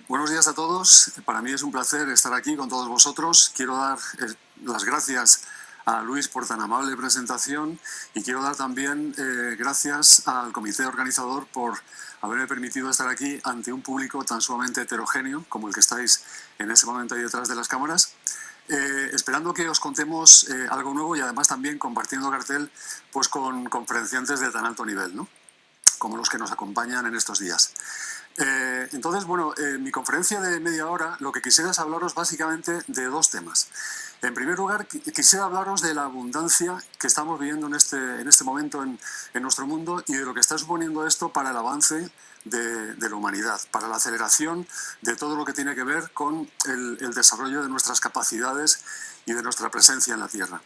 Buenos días a todos. Para mí es un placer estar aquí con todos vosotros. Quiero dar las gracias a Luis por tan amable presentación y quiero dar también gracias al comité organizador por haberme permitido estar aquí ante un público tan sumamente heterogéneo como el que estáis en ese momento ahí detrás de las cámaras. Esperando que os contemos algo nuevo y además también compartiendo cartel pues, con conferenciantes de tan alto nivel, ¿no? Como los que nos acompañan en estos días. Entonces, bueno, mi conferencia de media hora lo que quisiera es hablaros básicamente de dos temas. En primer lugar, quisiera hablaros de la abundancia que estamos viviendo en este momento en nuestro mundo y de lo que está suponiendo esto para el avance de la humanidad, para la aceleración de todo lo que tiene que ver con el desarrollo de nuestras capacidades y de nuestra presencia en la Tierra.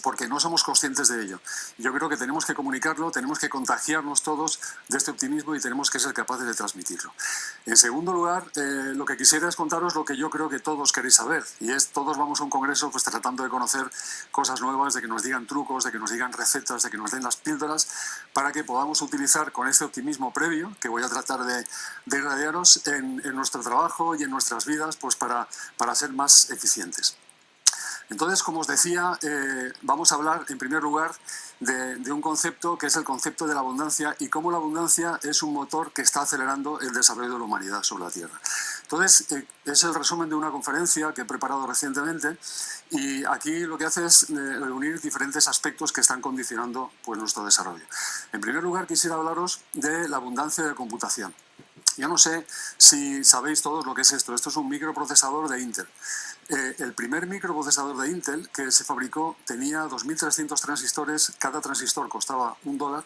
Porque no somos conscientes de ello. Yo creo que tenemos que comunicarlo, tenemos que contagiarnos todos de este optimismo y tenemos que ser capaces de transmitirlo. En segundo lugar, lo que quisiera es contaros lo que yo creo que todos queréis saber, y es todos vamos a un congreso pues tratando de conocer cosas nuevas, de que nos digan trucos, de que nos digan recetas, de que nos den las píldoras, para que podamos utilizar con este optimismo previo, que voy a tratar de irradiaros en nuestro trabajo y en nuestras vidas, pues para ser más eficientes. Entonces, como os decía, vamos a hablar en primer lugar de un concepto que es el concepto de la abundancia y cómo la abundancia es un motor que está acelerando el desarrollo de la humanidad sobre la Tierra. Entonces, es el resumen de una conferencia que he preparado recientemente y aquí lo que hace es reunir diferentes aspectos que están condicionando pues, nuestro desarrollo. En primer lugar, quisiera hablaros de la abundancia de computación. Yo no sé si sabéis todos lo que es esto. Esto es un microprocesador de Intel. El primer microprocesador de Intel que se fabricó tenía 2.300 transistores, cada transistor costaba $1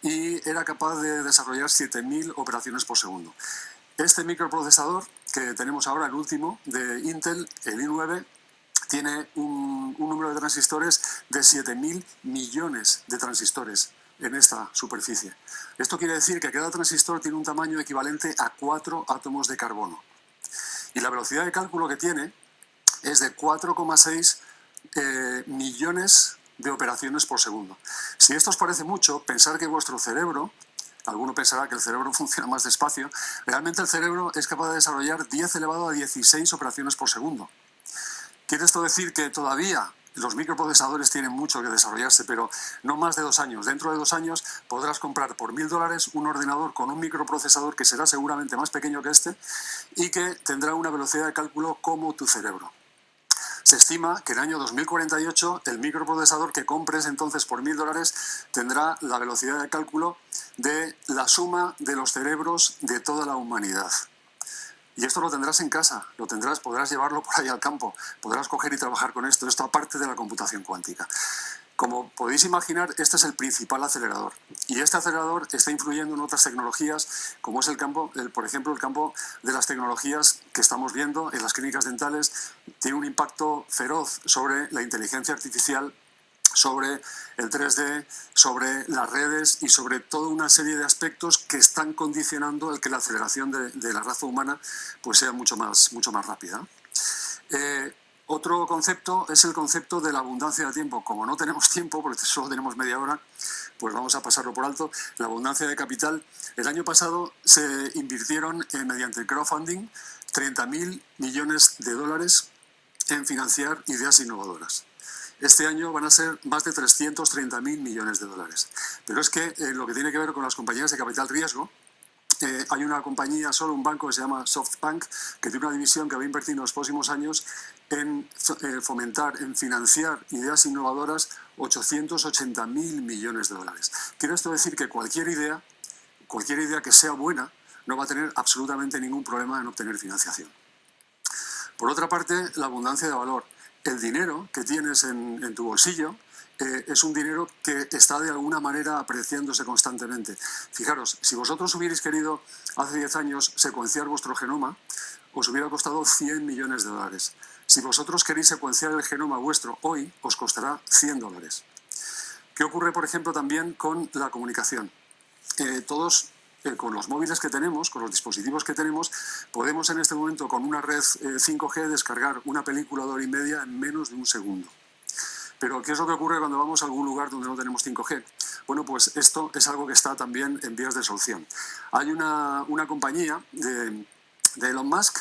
y era capaz de desarrollar 7.000 operaciones por segundo. Este microprocesador que tenemos ahora, el último de Intel, el i9, tiene un número de transistores de 7.000 millones de transistores en esta superficie. Esto quiere decir que cada transistor tiene un tamaño equivalente a 4 átomos de carbono. Y la velocidad de cálculo que tiene es de 4,6 millones de operaciones por segundo. Si esto os parece mucho, pensar que vuestro cerebro, alguno pensará que el cerebro funciona más despacio, realmente el cerebro es capaz de desarrollar 10 elevado a 16 operaciones por segundo. ¿Quiere esto decir que todavía los microprocesadores tienen mucho que desarrollarse, pero no más de 2 años? Dentro de 2 años podrás comprar por $1.000 un ordenador con un microprocesador que será seguramente más pequeño que este y que tendrá una velocidad de cálculo como tu cerebro. Se estima que en el año 2048 el microprocesador que compres entonces por $1.000 tendrá la velocidad de cálculo de la suma de los cerebros de toda la humanidad. Y esto lo tendrás en casa, podrás llevarlo por ahí al campo, podrás coger y trabajar con esto aparte de la computación cuántica. Como podéis imaginar, este es el principal acelerador. Y este acelerador está influyendo en otras tecnologías, como es por ejemplo, el campo de las tecnologías que estamos viendo en las clínicas dentales. Tiene un impacto feroz sobre la inteligencia artificial, sobre el 3D, sobre las redes y sobre toda una serie de aspectos que están condicionando el que la aceleración de la raza humana pues sea mucho más rápida. Otro concepto es el concepto de la abundancia de tiempo. Como no tenemos tiempo, porque solo tenemos media hora, pues vamos a pasarlo por alto. La abundancia de capital. El año pasado se invirtieron mediante el crowdfunding 30.000 millones de dólares en financiar ideas innovadoras. Este año van a ser más de 330.000 millones de dólares. Pero es que lo que tiene que ver con las compañías de capital riesgo, hay una compañía, solo un banco que se llama SoftBank, que tiene una división que va a invertir en los próximos años en fomentar, en financiar ideas innovadoras 880.000 millones de dólares. Quiere esto decir que cualquier idea que sea buena no va a tener absolutamente ningún problema en obtener financiación. Por otra parte, la abundancia de valor. El dinero que tienes en tu bolsillo es un dinero que está de alguna manera apreciándose constantemente. Fijaros, si vosotros hubierais querido hace 10 años secuenciar vuestro genoma, os hubiera costado 100 millones de dólares. Si vosotros queréis secuenciar el genoma vuestro hoy, os costará $100. ¿Qué ocurre, por ejemplo, también con la comunicación? Todos, con los móviles que tenemos, con los dispositivos que tenemos, podemos en este momento con una red 5G descargar una película de 1 hora y media en menos de un segundo. Pero ¿qué es lo que ocurre cuando vamos a algún lugar donde no tenemos 5G? Bueno, pues esto es algo que está también en vías de solución. Hay una compañía de Elon Musk,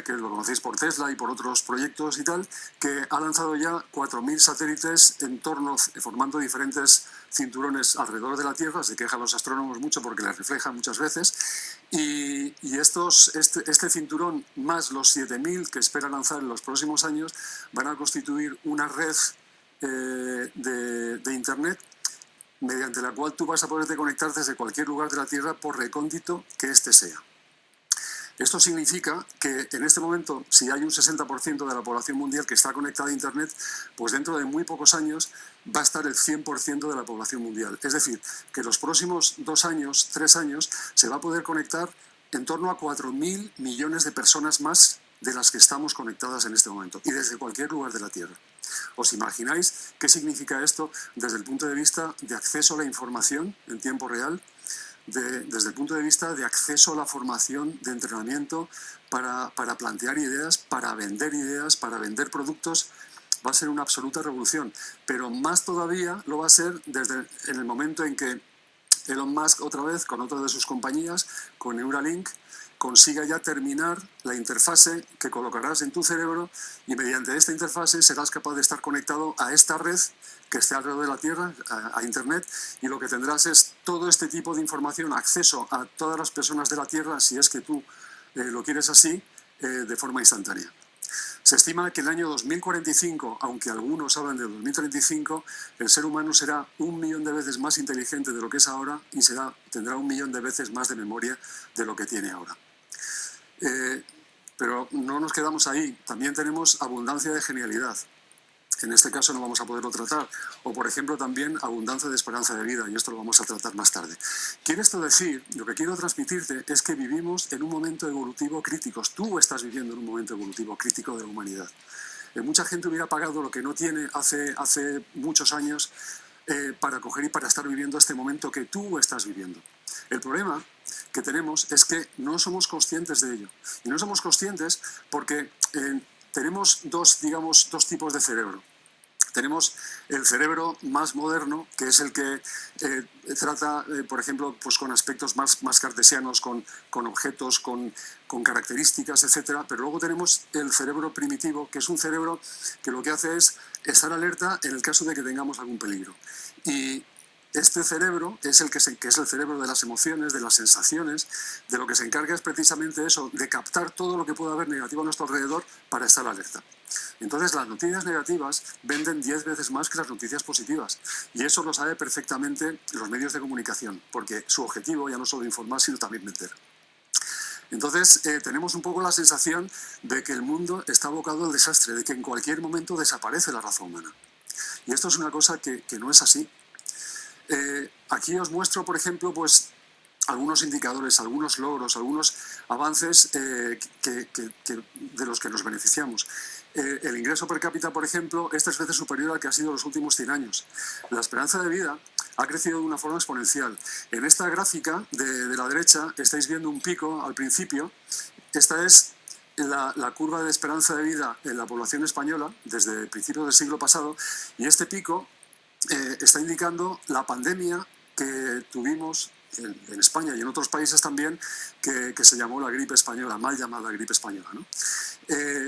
que lo conocéis por Tesla y por otros proyectos y tal, que ha lanzado ya 4.000 satélites en torno, formando diferentes cinturones alrededor de la Tierra. Se quejan los astrónomos mucho porque les reflejan muchas veces. Y este cinturón, más los 7.000 que espera lanzar en los próximos años, van a constituir una red de Internet mediante la cual tú vas a poderte conectar desde cualquier lugar de la Tierra, por recóndito que éste sea. Esto significa que en este momento, si hay un 60% de la población mundial que está conectada a Internet, pues dentro de muy pocos años va a estar el 100% de la población mundial. Es decir, que los próximos 2 años, 3 años, se va a poder conectar en torno a 4.000 millones de personas más de las que estamos conectadas en este momento, y desde cualquier lugar de la Tierra. ¿Os imagináis qué significa esto desde el punto de vista de acceso a la información en tiempo real? Desde el punto de vista de acceso a la formación, de entrenamiento, para plantear ideas, para vender productos. Va a ser una absoluta revolución, pero más todavía lo va a ser en el momento en que Elon Musk, otra vez, con otra de sus compañías, con Neuralink, consiga ya terminar la interfase que colocarás en tu cerebro, y mediante esta interfase serás capaz de estar conectado a esta red que esté alrededor de la Tierra, a Internet, y lo que tendrás es todo este tipo de información, acceso a todas las personas de la Tierra, si es que tú lo quieres así, de forma instantánea. Se estima que en el año 2045, aunque algunos hablan de 2035, el ser humano será 1 millón de veces más inteligente de lo que es ahora, y tendrá 1 millón de veces más de memoria de lo que tiene ahora. Pero no nos quedamos ahí, también tenemos abundancia de genialidad. En este caso no vamos a poderlo tratar. O, por ejemplo, también abundancia de esperanza de vida, y esto lo vamos a tratar más tarde. ¿Quiere esto decir? Lo que quiero transmitirte es que vivimos en un momento evolutivo crítico. Tú estás viviendo en un momento evolutivo crítico de la humanidad. Mucha gente hubiera pagado lo que no tiene hace muchos años para coger y para estar viviendo este momento que tú estás viviendo. El problema que tenemos es que no somos conscientes de ello. Y no somos conscientes porque tenemos dos tipos de cerebro. Tenemos el cerebro más moderno, que es el que trata, por ejemplo, pues con aspectos más cartesianos, con objetos, con características, etc. Pero luego tenemos el cerebro primitivo, que es un cerebro que lo que hace es estar alerta en el caso de que tengamos algún peligro. Y este cerebro es que es el cerebro de las emociones, de las sensaciones, de lo que se encarga es precisamente eso, de captar todo lo que pueda haber negativo a nuestro alrededor para estar alerta. Entonces, las noticias negativas venden 10 veces más que las noticias positivas. Y eso lo sabe perfectamente los medios de comunicación, porque su objetivo ya no es solo informar, sino también vender. Entonces, tenemos un poco la sensación de que el mundo está abocado al desastre, de que en cualquier momento desaparece la raza humana. Y esto es una cosa que no es así. Aquí os muestro, por ejemplo, pues algunos indicadores, algunos logros, algunos avances de los que nos beneficiamos. El ingreso per cápita, por ejemplo, es 3 veces superior al que ha sido los últimos 100 años. La esperanza de vida ha crecido de una forma exponencial. En esta gráfica de la derecha estáis viendo un pico al principio. Esta es la curva de esperanza de vida en la población española desde el principio del siglo pasado, y este pico está indicando la pandemia que tuvimos en España y en otros países también, que se llamó la gripe española, mal llamada gripe española, ¿no?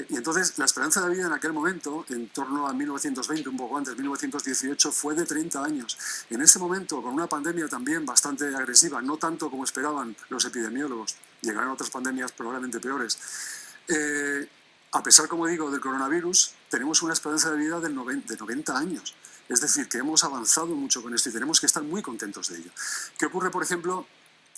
Y entonces la esperanza de vida en aquel momento, en torno a 1920, un poco antes, 1918, fue de 30 años. En ese momento, con una pandemia también bastante agresiva, no tanto como esperaban los epidemiólogos, llegarán otras pandemias probablemente peores. A pesar, como digo, del coronavirus, tenemos una esperanza de vida de 90 años. Es decir, que hemos avanzado mucho con esto y tenemos que estar muy contentos de ello. ¿Qué ocurre, por ejemplo,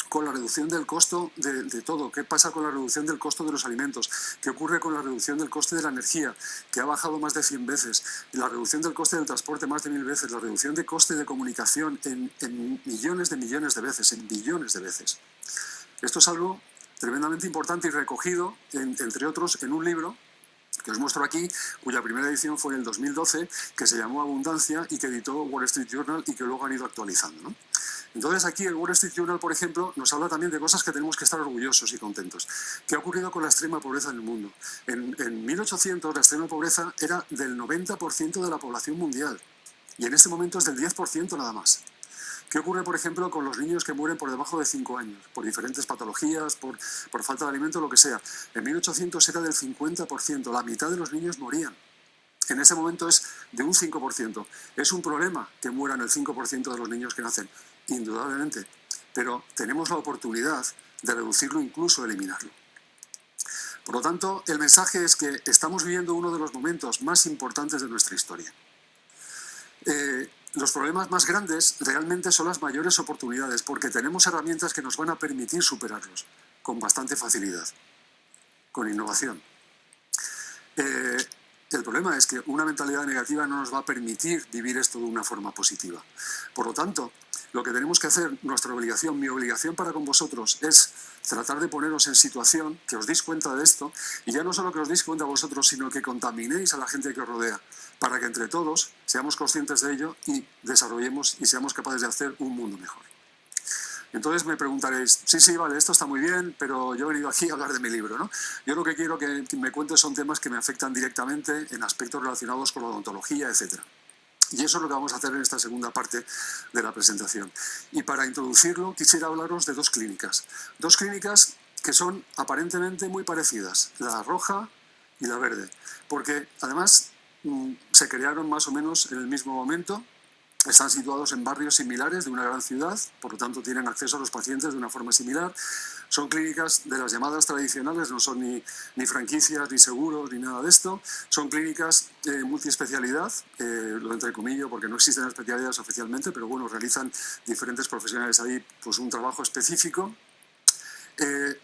con la reducción del costo de todo? ¿Qué pasa con la reducción del costo de los alimentos? ¿Qué ocurre con la reducción del coste de la energía, que ha bajado más de 100 veces? La reducción del coste del transporte más de 1000 veces. La reducción de coste de comunicación en millones de veces, en billones de veces. Esto es algo tremendamente importante y recogido, entre otros, en un libro que os muestro aquí, cuya primera edición fue en el 2012, que se llamó Abundancia y que editó Wall Street Journal y que luego han ido actualizando, ¿no? Entonces aquí el Wall Street Journal, por ejemplo, nos habla también de cosas que tenemos que estar orgullosos y contentos. ¿Qué ha ocurrido con la extrema pobreza en el mundo? En 1800 la extrema pobreza era del 90% de la población mundial, y en este momento es del 10% nada más. ¿Qué ocurre, por ejemplo, con los niños que mueren por debajo de 5 años? Por diferentes patologías, por falta de alimento, lo que sea. En 1800 era del 50%, la mitad de los niños morían. En ese momento es de un 5%. ¿Es un problema que mueran el 5% de los niños que nacen? Indudablemente. Pero tenemos la oportunidad de reducirlo, incluso eliminarlo. Por lo tanto, el mensaje es que estamos viviendo uno de los momentos más importantes de nuestra historia. Los problemas más grandes realmente son las mayores oportunidades, porque tenemos herramientas que nos van a permitir superarlos con bastante facilidad, con innovación. El problema es que una mentalidad negativa no nos va a permitir vivir esto de una forma positiva. Por lo tanto, lo que tenemos que hacer, nuestra obligación, mi obligación para con vosotros, es tratar de poneros en situación, que os deis cuenta de esto, y ya no solo que os deis cuenta vosotros, sino que contaminéis a la gente que os rodea, para que entre todos seamos conscientes de ello y desarrollemos y seamos capaces de hacer un mundo mejor. Entonces me preguntaréis, sí, vale, esto está muy bien, pero yo he venido aquí a hablar de mi libro, ¿no? Yo lo que quiero que me cuentes son temas que me afectan directamente en aspectos relacionados con la odontología, etc. Y eso es lo que vamos a hacer en esta segunda parte de la presentación. Y para introducirlo, quisiera hablaros de dos clínicas. Dos clínicas que son aparentemente muy parecidas, la roja y la verde, porque además se crearon más o menos en el mismo momento. Están situados en barrios similares de una gran ciudad, por lo tanto tienen acceso a los pacientes de una forma similar. Son clínicas de las llamadas tradicionales, no son ni franquicias, ni seguros, ni nada de esto. Son clínicas multiespecialidad, lo entrecomillo porque no existen especialidades oficialmente, pero bueno, realizan diferentes profesionales ahí pues un trabajo específico.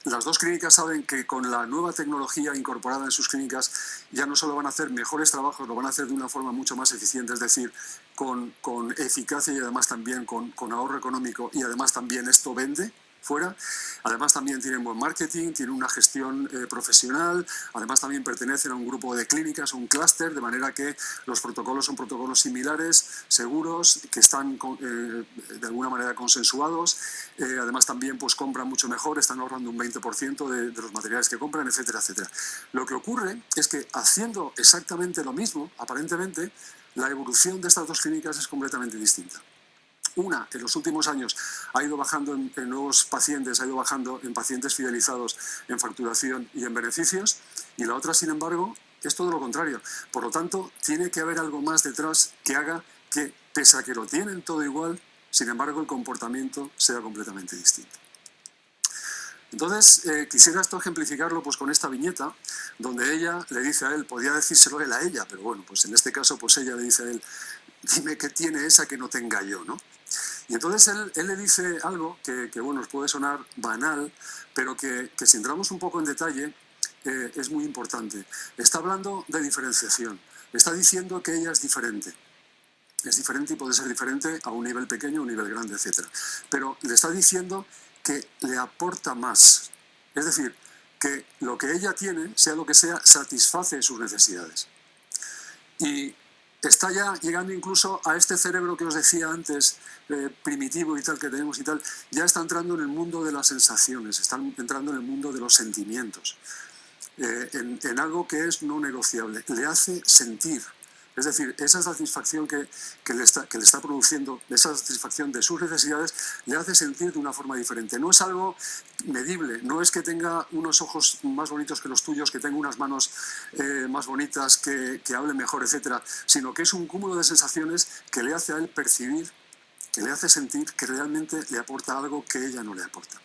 Las dos clínicas saben que con la nueva tecnología incorporada en sus clínicas ya no solo van a hacer mejores trabajos, lo van a hacer de una forma mucho más eficiente, es decir, con eficacia y además también con ahorro económico, y además también esto vende fuera. Además también tienen buen marketing, tienen una gestión profesional, además también pertenecen a un grupo de clínicas, un clúster, de manera que los protocolos son protocolos similares, seguros, que están de alguna manera consensuados. Además también pues compran mucho mejor, están ahorrando un 20% de los materiales que compran, etcétera, etcétera. Lo que ocurre es que haciendo exactamente lo mismo, aparentemente, la evolución de estas dos clínicas es completamente distinta. Una, en los últimos años, ha ido bajando en nuevos pacientes, ha ido bajando en pacientes fidelizados, en facturación y en beneficios, y la otra, sin embargo, es todo lo contrario. Por lo tanto, tiene que haber algo más detrás que haga que, pese a que lo tienen todo igual, sin embargo, el comportamiento sea completamente distinto. Entonces, quisiera esto ejemplificarlo pues, con esta viñeta, donde ella le dice a él, podía decírselo él a ella, pero bueno, pues en este caso, pues ella le dice a él, dime qué tiene esa que no tenga yo, ¿no? Y entonces él le dice algo que bueno, os puede sonar banal, pero que si entramos un poco en detalle, es muy importante. Está hablando de diferenciación. Está diciendo que ella es diferente. Es diferente y puede ser diferente a un nivel pequeño, un nivel grande, etc. Pero le está diciendo que le aporta más. Es decir, que lo que ella tiene, sea lo que sea, satisface sus necesidades. Y está ya llegando incluso a este cerebro que os decía antes, primitivo y tal, que tenemos y tal, ya está entrando en el mundo de las sensaciones, está entrando en el mundo de los sentimientos, en algo que es no negociable, le hace sentir. Es decir, esa satisfacción que le está produciendo, esa satisfacción de sus necesidades, le hace sentir de una forma diferente. No es algo medible, no es que tenga unos ojos más bonitos que los tuyos, que tenga unas manos más bonitas, que hable mejor, etcétera, sino que es un cúmulo de sensaciones que le hace a él percibir, que le hace sentir que realmente le aporta algo que ella no le aporta.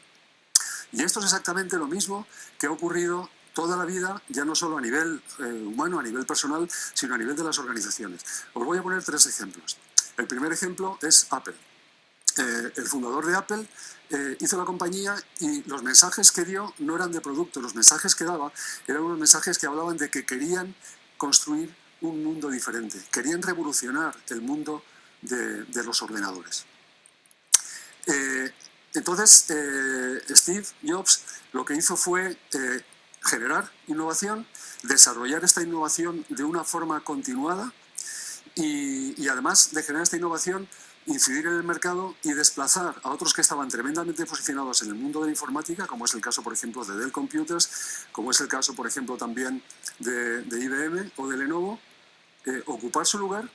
Y esto es exactamente lo mismo que ha ocurrido toda la vida, ya no solo a nivel humano, a nivel personal, sino a nivel de las organizaciones. Os voy a poner 3 ejemplos. El primer ejemplo es Apple. El fundador de Apple hizo la compañía y los mensajes que dio no eran de producto, los mensajes que daba eran unos mensajes que hablaban de que querían construir un mundo diferente, querían revolucionar el mundo de los ordenadores. Entonces, Steve Jobs lo que hizo fue generar innovación, desarrollar esta innovación de una forma continuada y además de generar esta innovación, incidir en el mercado y desplazar a otros que estaban tremendamente posicionados en el mundo de la informática, como es el caso, por ejemplo, de Dell Computers, como es el caso, por ejemplo, también de IBM o de Lenovo, ocupar su lugar,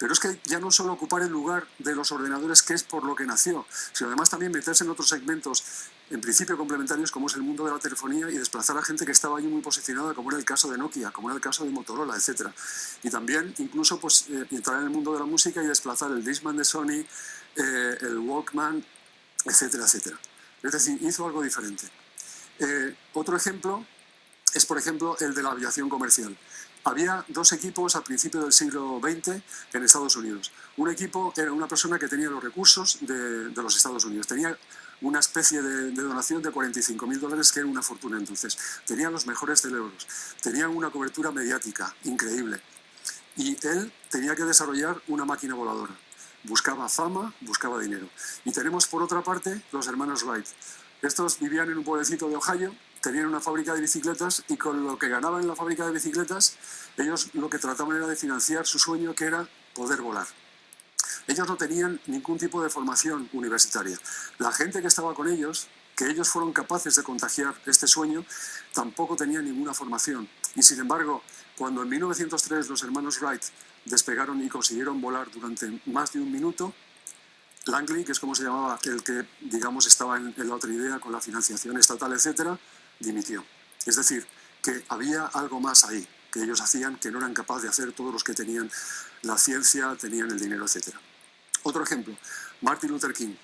Pero es que ya no solo ocupar el lugar de los ordenadores, que es por lo que nació, sino además también meterse en otros segmentos, en principio complementarios, como es el mundo de la telefonía, y desplazar a gente que estaba allí muy posicionada, como era el caso de Nokia, como era el caso de Motorola, etc. Y también incluso pues, entrar en el mundo de la música y desplazar el Discman de Sony, el Walkman, etcétera, etcétera. Es decir, hizo algo diferente. Otro ejemplo es, por ejemplo, el de la aviación comercial. Había dos equipos al principio del siglo XX en Estados Unidos. Un equipo era una persona que tenía los recursos de los Estados Unidos. Tenía una especie de donación de $45.000, que era una fortuna entonces. Tenía los mejores cerebros. Tenía una cobertura mediática increíble. Y él tenía que desarrollar una máquina voladora. Buscaba fama, buscaba dinero. Y tenemos, por otra parte, los hermanos Wright. Estos vivían en un pueblecito de Ohio, tenían una fábrica de bicicletas y con lo que ganaban en la fábrica de bicicletas, ellos lo que trataban era de financiar su sueño, que era poder volar. Ellos no tenían ningún tipo de formación universitaria. La gente que estaba con ellos, que ellos fueron capaces de contagiar este sueño, tampoco tenía ninguna formación. Y sin embargo, cuando en 1903 los hermanos Wright despegaron y consiguieron volar durante más de un minuto, Langley, que es como se llamaba el que, digamos, estaba en la otra idea con la financiación estatal, etcétera, dimitió. Es decir, que había algo más ahí que ellos hacían, que no eran capaces de hacer todos los que tenían la ciencia, tenían el dinero, etcétera. Otro ejemplo, Martin Luther King.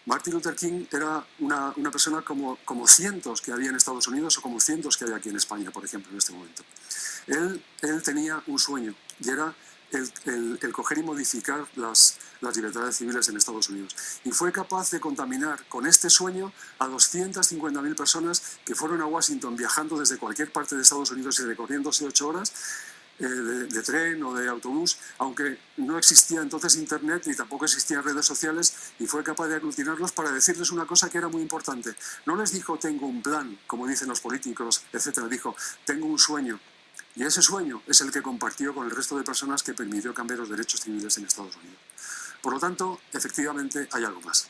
Martin Luther King era una persona como cientos que había en Estados Unidos o como cientos que hay aquí en España, por ejemplo, en este momento. Él tenía un sueño y era el coger y modificar las libertades civiles en Estados Unidos. Y fue capaz de contaminar con este sueño a 250.000 personas que fueron a Washington viajando desde cualquier parte de Estados Unidos y recorriéndose 8 horas de tren o de autobús, aunque no existía entonces internet ni tampoco existían redes sociales, y fue capaz de aglutinarlos para decirles una cosa que era muy importante. No les dijo tengo un plan, como dicen los políticos, etcétera. Dijo tengo un sueño. Y ese sueño es el que compartió con el resto de personas, que permitió cambiar los derechos civiles en Estados Unidos. Por lo tanto, efectivamente, hay algo más.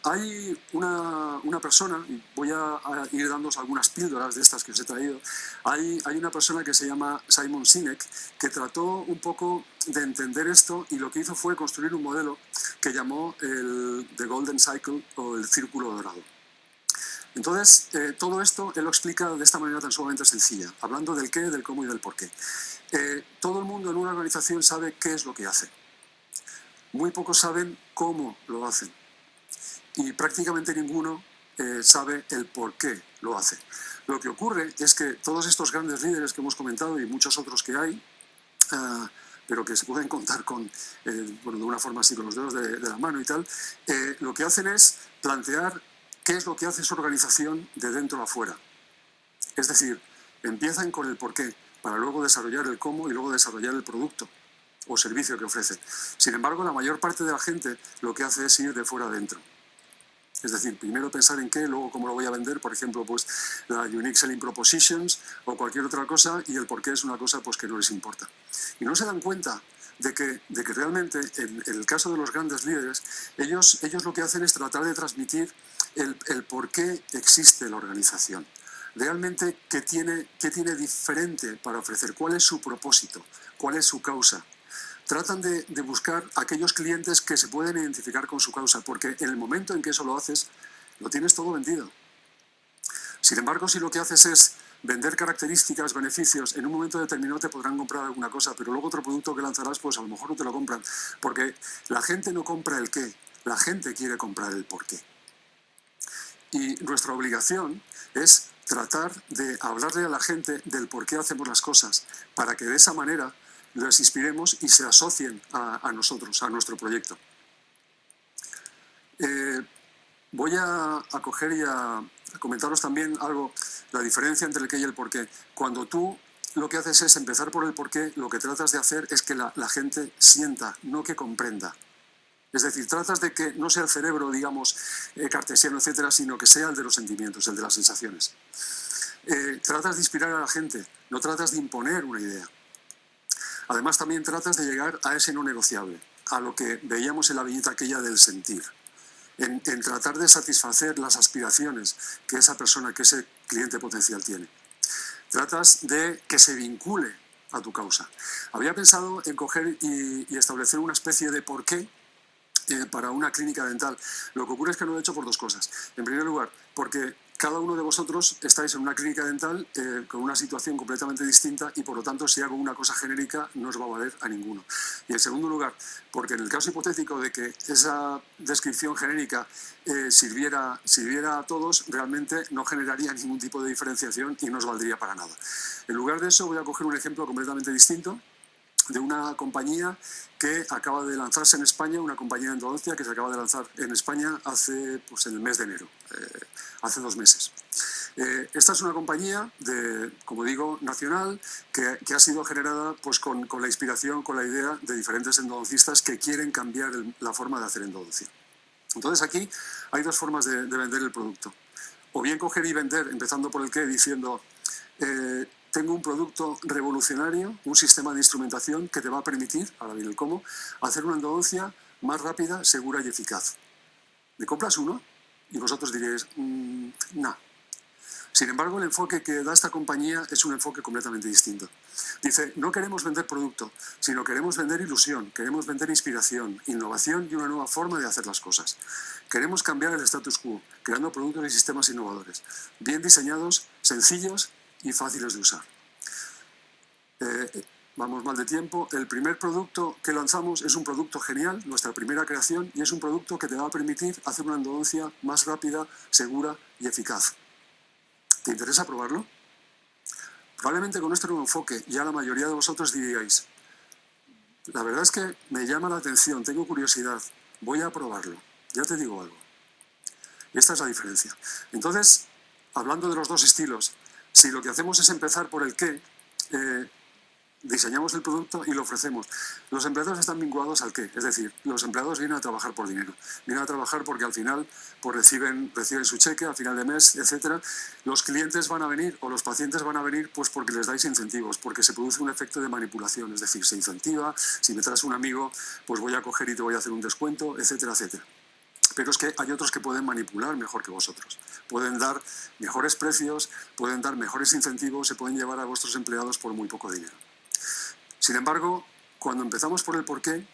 Hay una persona, y voy a ir dándoos algunas píldoras de estas que os he traído. Hay una persona que se llama Simon Sinek, que trató un poco de entender esto, y lo que hizo fue construir un modelo que llamó el The Golden Cycle, o el círculo dorado. Entonces, todo esto él lo explica de esta manera tan sumamente sencilla, hablando del qué, del cómo y del por qué. Todo el mundo en una organización sabe qué es lo que hace. Muy pocos saben cómo lo hacen. Y prácticamente ninguno sabe el por qué lo hace. Lo que ocurre es que todos estos grandes líderes que hemos comentado, y muchos otros que hay, pero que se pueden contar de una forma así con los dedos de la mano y tal, lo que hacen es plantear qué es lo que hace su organización de dentro a fuera. Es decir, empiezan con el por qué, para luego desarrollar el cómo y luego desarrollar el producto o servicio que ofrecen. Sin embargo, la mayor parte de la gente lo que hace es ir de fuera adentro. Es decir, primero pensar en qué, luego cómo lo voy a vender, por ejemplo, pues la Unique Selling Propositions o cualquier otra cosa, y el por qué es una cosa pues que no les importa. Y no se dan cuenta de que realmente, en el caso de los grandes líderes, ellos lo que hacen es tratar de transmitir el por qué existe la organización. Realmente, ¿qué tiene diferente para ofrecer? ¿Cuál es su propósito? ¿Cuál es su causa? Tratan de buscar aquellos clientes que se pueden identificar con su causa, porque en el momento en que eso lo haces, lo tienes todo vendido. Sin embargo, si lo que haces es vender características, beneficios, en un momento determinado te podrán comprar alguna cosa, pero luego otro producto que lanzarás, pues a lo mejor no te lo compran, porque la gente no compra el qué, la gente quiere comprar el por qué. Y nuestra obligación es tratar de hablarle a la gente del por qué hacemos las cosas, para que de esa manera les inspiremos y se asocien a nosotros, a nuestro proyecto. Voy a coger y a comentaros también algo, la diferencia entre el qué y el por qué. Cuando tú lo que haces es empezar por el por qué, lo que tratas de hacer es que la gente sienta, no que comprenda. Es decir, tratas de que no sea el cerebro, digamos, cartesiano, etcétera, sino que sea el de los sentimientos, el de las sensaciones. Tratas de inspirar a la gente, no tratas de imponer una idea. Además, también tratas de llegar a ese no negociable, a lo que veíamos en la viñeta aquella del sentir, en tratar de satisfacer las aspiraciones que esa persona, que ese cliente potencial tiene. Tratas de que se vincule a tu causa. Había pensado en coger y establecer una especie de porqué para una clínica dental. Lo que ocurre es que lo he hecho por dos cosas. En primer lugar, porque cada uno de vosotros estáis en una clínica dental con una situación completamente distinta y por lo tanto si hago una cosa genérica no os va a valer a ninguno. Y en segundo lugar, porque en el caso hipotético de que esa descripción genérica sirviera a todos, realmente no generaría ningún tipo de diferenciación y no os valdría para nada. En lugar de eso voy a coger un ejemplo completamente distinto de una compañía que acaba de lanzarse en España, una compañía de endodoncia que se acaba de lanzar en España en el mes de enero, hace 2 meses. Esta es una compañía, como digo, nacional, que ha sido generada pues, con la inspiración, con la idea de diferentes endodoncistas que quieren cambiar la forma de hacer endodoncia. Entonces aquí hay dos formas de vender el producto. O bien coger y vender, empezando por el qué, diciendo tengo un producto revolucionario, un sistema de instrumentación que te va a permitir, ahora viene el cómo, hacer una endodoncia más rápida, segura y eficaz. ¿Me compras uno? Y vosotros diréis, no. Sin embargo, el enfoque que da esta compañía es un enfoque completamente distinto. Dice, no queremos vender producto, sino queremos vender ilusión, queremos vender inspiración, innovación y una nueva forma de hacer las cosas. Queremos cambiar el status quo, creando productos y sistemas innovadores, bien diseñados, sencillos y fáciles de usar. Vamos mal de tiempo. El primer producto que lanzamos es un producto genial, nuestra primera creación, y es un producto que te va a permitir hacer una endodoncia más rápida, segura y eficaz. ¿Te interesa probarlo? Probablemente con este nuevo enfoque ya la mayoría de vosotros diríais, la verdad es que me llama la atención, tengo curiosidad, voy a probarlo. Ya te digo algo. Esta es la diferencia. Entonces, hablando de los dos estilos, si lo que hacemos es empezar por el qué, diseñamos el producto y lo ofrecemos. Los empleados están vinculados al qué, es decir, los empleados vienen a trabajar por dinero, vienen a trabajar porque al final pues reciben su cheque al final de mes, etc. Los clientes van a venir o los pacientes van a venir pues porque les dais incentivos, porque se produce un efecto de manipulación, es decir, se incentiva, si me traes un amigo pues voy a coger y te voy a hacer un descuento, etcétera, etcétera. Pero es que hay otros que pueden manipular mejor que vosotros. Pueden dar mejores precios, pueden dar mejores incentivos, se pueden llevar a vuestros empleados por muy poco dinero. Sin embargo, cuando empezamos por el porqué,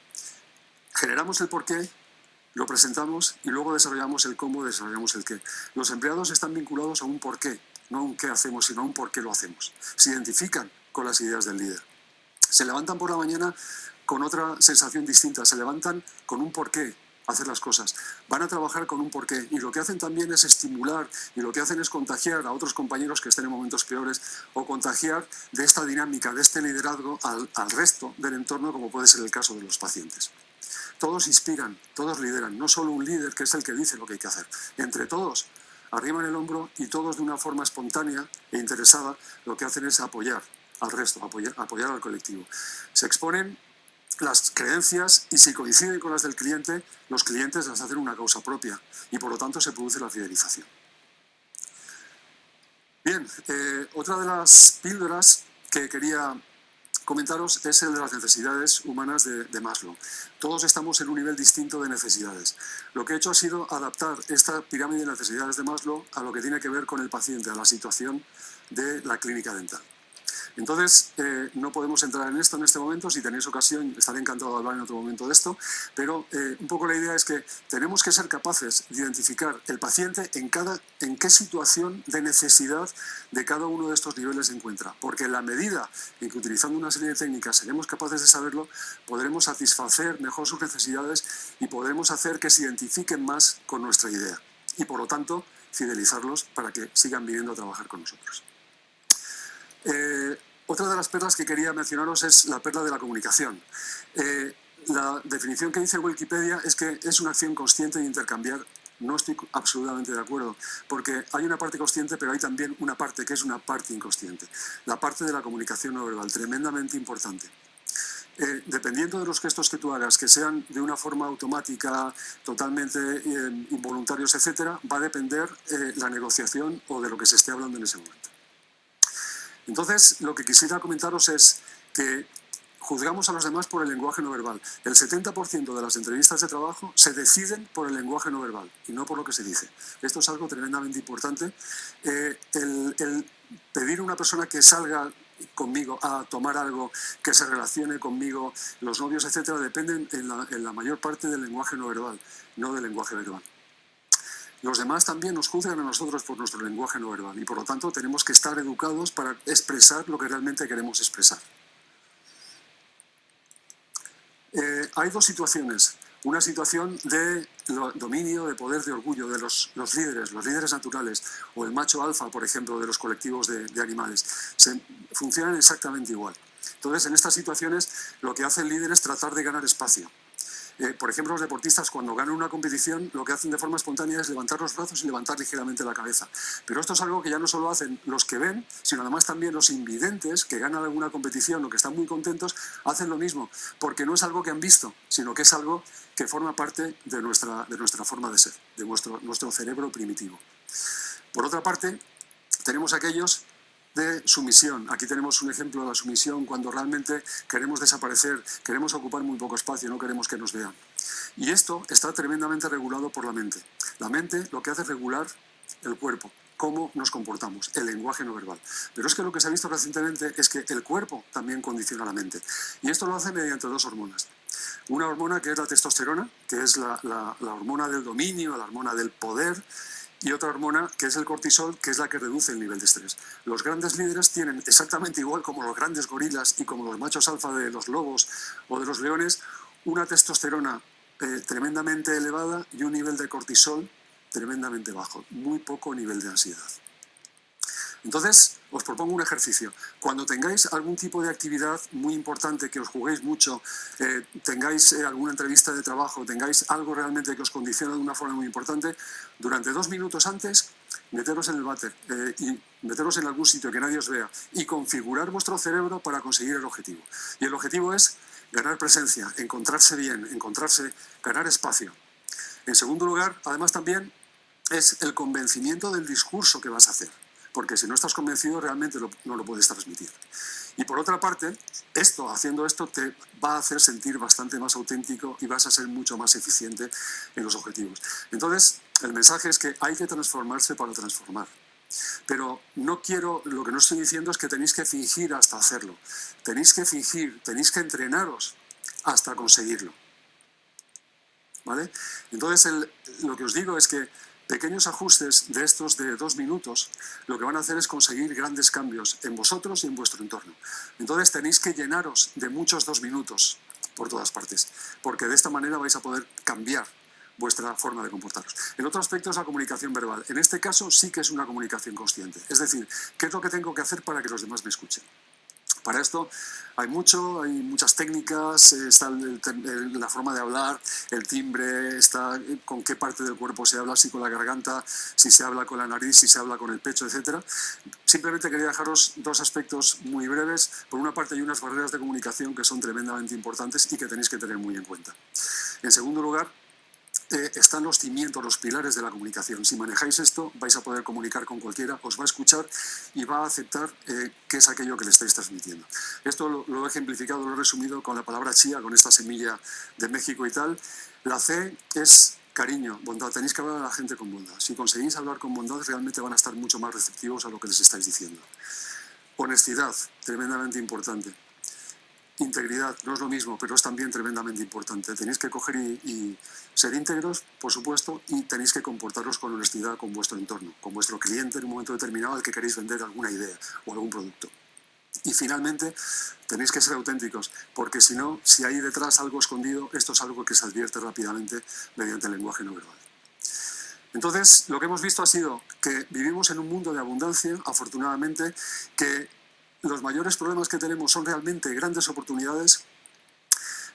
generamos el porqué, lo presentamos y luego desarrollamos el cómo, desarrollamos el qué. Los empleados están vinculados a un porqué, no a un qué hacemos, sino a un por qué lo hacemos. Se identifican con las ideas del líder. Se levantan por la mañana con otra sensación distinta, se levantan con un porqué hacer las cosas. Van a trabajar con un porqué y lo que hacen también es estimular y lo que hacen es contagiar a otros compañeros que estén en momentos peores o contagiar de esta dinámica, de este liderazgo al resto del entorno, como puede ser el caso de los pacientes. Todos inspiran, todos lideran, no solo un líder que es el que dice lo que hay que hacer. Entre todos arriman el hombro y todos de una forma espontánea e interesada lo que hacen es apoyar al resto, apoyar al colectivo. Se exponen las creencias y si coinciden con las del cliente, los clientes las hacen una causa propia y por lo tanto se produce la fidelización. Bien, otra de las píldoras que quería comentaros es el de las necesidades humanas de Maslow. Todos estamos en un nivel distinto de necesidades. Lo que he hecho ha sido adaptar esta pirámide de necesidades de Maslow a lo que tiene que ver con el paciente, a la situación de la clínica dental. Entonces, no podemos entrar en esto en este momento. Si tenéis ocasión, estaré encantado de hablar en otro momento de esto, pero un poco la idea es que tenemos que ser capaces de identificar el paciente en qué situación de necesidad de cada uno de estos niveles se encuentra, porque en la medida en que utilizando una serie de técnicas seremos capaces de saberlo, podremos satisfacer mejor sus necesidades y podremos hacer que se identifiquen más con nuestra idea y, por lo tanto, fidelizarlos para que sigan viniendo a trabajar con nosotros. Otra de las perlas que quería mencionaros es la perla de la comunicación. La definición que dice Wikipedia es que es una acción consciente de intercambiar. No estoy absolutamente de acuerdo, porque hay una parte consciente, pero hay también una parte que es una parte inconsciente. La parte de la comunicación no verbal, tremendamente importante. Dependiendo de los gestos que tú hagas, que sean de una forma automática, totalmente involuntarios, etc., va a depender la negociación o de lo que se esté hablando en ese momento. Entonces, lo que quisiera comentaros es que juzgamos a los demás por el lenguaje no verbal. El 70% de las entrevistas de trabajo se deciden por el lenguaje no verbal y no por lo que se dice. Esto es algo tremendamente importante. El pedir a una persona que salga conmigo, a tomar algo, que se relacione conmigo, los novios, etcétera, dependen en la mayor parte del lenguaje no verbal, no del lenguaje verbal. Los demás también nos juzgan a nosotros por nuestro lenguaje no verbal y por lo tanto tenemos que estar educados para expresar lo que realmente queremos expresar. Hay dos situaciones. Una situación de dominio, de poder, de orgullo de los líderes naturales, o el macho alfa, por ejemplo, de los colectivos de animales. Funcionan exactamente igual. Entonces, en estas situaciones, lo que hace el líder es tratar de ganar espacio. Por ejemplo, los deportistas, cuando ganan una competición, lo que hacen de forma espontánea es levantar los brazos y levantar ligeramente la cabeza. Pero esto es algo que ya no solo hacen los que ven, sino además también los invidentes que ganan alguna competición o que están muy contentos, hacen lo mismo, porque no es algo que han visto, sino que es algo que forma parte de nuestra forma de ser, de nuestro cerebro primitivo. Por otra parte, tenemos aquellos de sumisión. Aquí tenemos un ejemplo de la sumisión cuando realmente queremos desaparecer, queremos ocupar muy poco espacio, no queremos que nos vean. Y esto está tremendamente regulado por la mente. La mente lo que hace es regular el cuerpo, cómo nos comportamos, el lenguaje no verbal. Pero es que lo que se ha visto recientemente es que el cuerpo también condiciona la mente. Y esto lo hace mediante dos hormonas. Una hormona que es la testosterona, que es la hormona del dominio, la hormona del poder, y otra hormona que es el cortisol, que es la que reduce el nivel de estrés. Los grandes líderes tienen exactamente igual como los grandes gorilas y como los machos alfa de los lobos o de los leones, una testosterona tremendamente elevada y un nivel de cortisol tremendamente bajo, muy poco nivel de ansiedad. Entonces, os propongo un ejercicio. Cuando tengáis algún tipo de actividad muy importante, que os juguéis mucho, tengáis alguna entrevista de trabajo, tengáis algo realmente que os condiciona de una forma muy importante, durante 2 minutos antes, meteros en el váter y meteros en algún sitio que nadie os vea y configurar vuestro cerebro para conseguir el objetivo. Y el objetivo es ganar presencia, encontrarse bien, ganar espacio. En segundo lugar, además también, es el convencimiento del discurso que vas a hacer. Porque si no estás convencido, realmente no lo puedes transmitir. Y por otra parte, haciendo esto te va a hacer sentir bastante más auténtico y vas a ser mucho más eficiente en los objetivos. Entonces, el mensaje es que hay que transformarse para transformar. Pero lo que no estoy diciendo es que tenéis que fingir hasta hacerlo. Tenéis que fingir, tenéis que entrenaros hasta conseguirlo. ¿Vale? Entonces, lo que os digo es que pequeños ajustes de estos de 2 minutos lo que van a hacer es conseguir grandes cambios en vosotros y en vuestro entorno. Entonces tenéis que llenaros de muchos 2 minutos por todas partes, porque de esta manera vais a poder cambiar vuestra forma de comportaros. El otro aspecto es la comunicación verbal. En este caso sí que es una comunicación consciente. Es decir, ¿qué es lo que tengo que hacer para que los demás me escuchen? Para esto hay muchas técnicas, está la forma de hablar, el timbre, está con qué parte del cuerpo se habla, si con la garganta, si se habla con la nariz, si se habla con el pecho, etc. Simplemente quería dejaros 2 aspectos muy breves. Por una parte hay unas barreras de comunicación que son tremendamente importantes y que tenéis que tener muy en cuenta. En segundo lugar, están los cimientos, los pilares de la comunicación. Si manejáis esto, vais a poder comunicar con cualquiera, os va a escuchar y va a aceptar qué es aquello que le estáis transmitiendo. Esto lo he ejemplificado, lo he resumido con la palabra chía, con esta semilla de México y tal. La C es cariño, bondad. Tenéis que hablar a la gente con bondad. Si conseguís hablar con bondad, realmente van a estar mucho más receptivos a lo que les estáis diciendo. Honestidad, tremendamente importante. Integridad, no es lo mismo, pero es también tremendamente importante. Tenéis que coger y ser íntegros, por supuesto, y tenéis que comportaros con honestidad con vuestro entorno, con vuestro cliente en un momento determinado al que queréis vender alguna idea o algún producto. Y finalmente, tenéis que ser auténticos, porque si no, si hay detrás algo escondido, esto es algo que se advierte rápidamente mediante el lenguaje no verbal. Entonces, lo que hemos visto ha sido que vivimos en un mundo de abundancia, afortunadamente, que los mayores problemas que tenemos son realmente grandes oportunidades,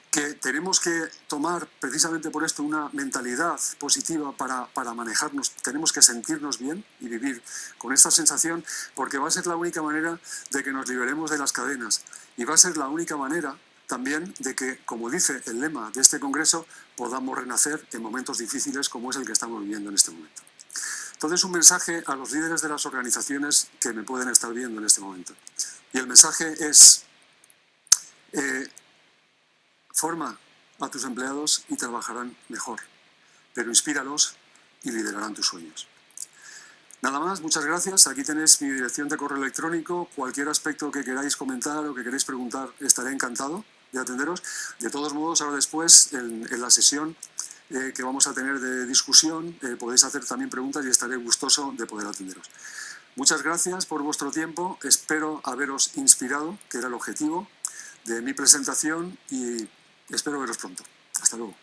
que tenemos que tomar precisamente por esto una mentalidad positiva para manejarnos, tenemos que sentirnos bien y vivir con esta sensación, porque va a ser la única manera de que nos liberemos de las cadenas y va a ser la única manera también de que, como dice el lema de este congreso, podamos renacer en momentos difíciles como es el que estamos viviendo en este momento. Entonces, un mensaje a los líderes de las organizaciones que me pueden estar viendo en este momento. Y el mensaje es, forma a tus empleados y trabajarán mejor, pero inspíralos y liderarán tus sueños. Nada más, muchas gracias. Aquí tenéis mi dirección de correo electrónico. Cualquier aspecto que queráis comentar o que queráis preguntar, estaré encantado de atenderos. De todos modos, ahora después, en la sesión que vamos a tener de discusión, podéis hacer también preguntas y estaré gustoso de poder atenderos. Muchas gracias por vuestro tiempo. Espero haberos inspirado, que era el objetivo de mi presentación, y espero veros pronto. Hasta luego.